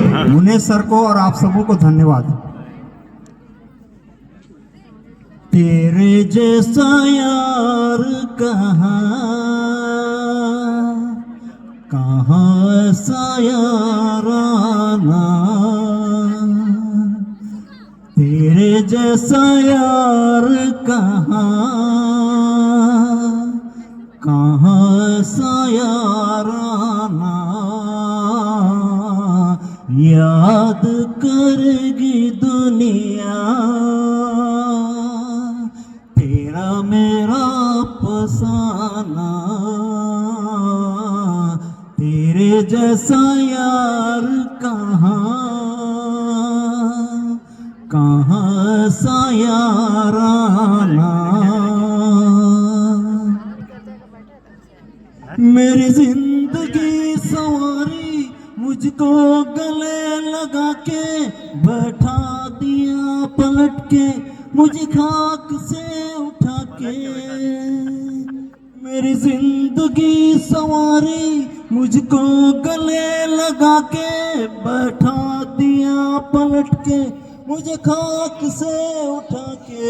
Munesh sir को और आप सबों को धन्यवाद। तेरे जैसा यार कहाँ ऐसा याराना, तेरे जैसा यार कहाँ ऐसा याराना, याद करेगी दुनिया तेरा मेरा फसाना, तेरे जैसा यार कहाँ ऐसा याराना। मेरी जिंदगी संवारी मुझको गले लगा के, बैठा दिया पलट के मुझे खाक से उठा के। मेरी जिंदगी संवारी मुझको गले लगा के, बैठा दिया पलट के मुझे खाक से उठा के।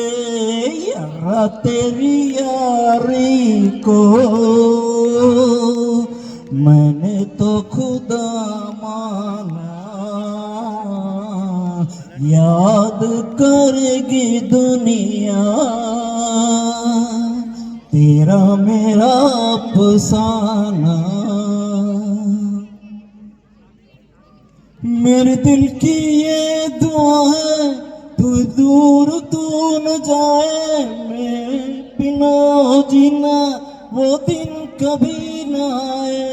यारा तेरी यारी को मैंने तो खुदा माना, याद करेगी दुनिया तेरा मेरा अफसाना। मेरे दिल की ये दुआ है तू दूर तू न जाए, मैं बिना जीना वो दिन कभी न आए।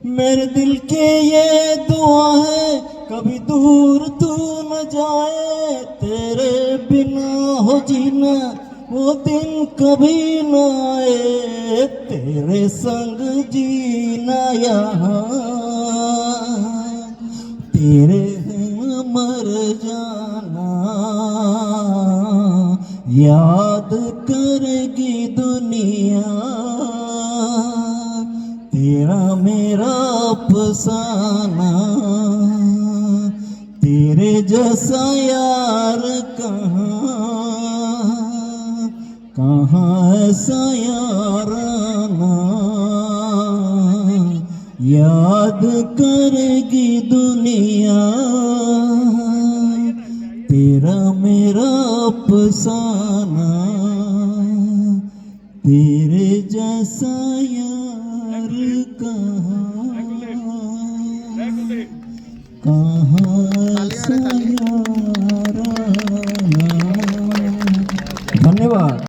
मेरे दिल के ये दुआ है कभी दूर तू न जाए, तेरे बिना हो जीना वो दिन कभी न आए। तेरे संग जीना यहाँ तेरे मर जाना, याद करेगी दुनिया तेरा मेरा अफसाना। तेरे जैसा यार कहाँ ऐसा याराना, याद करेगी दुनिया तेरा मेरा अफसाना। तेरे जैसा यार कहाँ ऐसा याराना। धन्यवाद।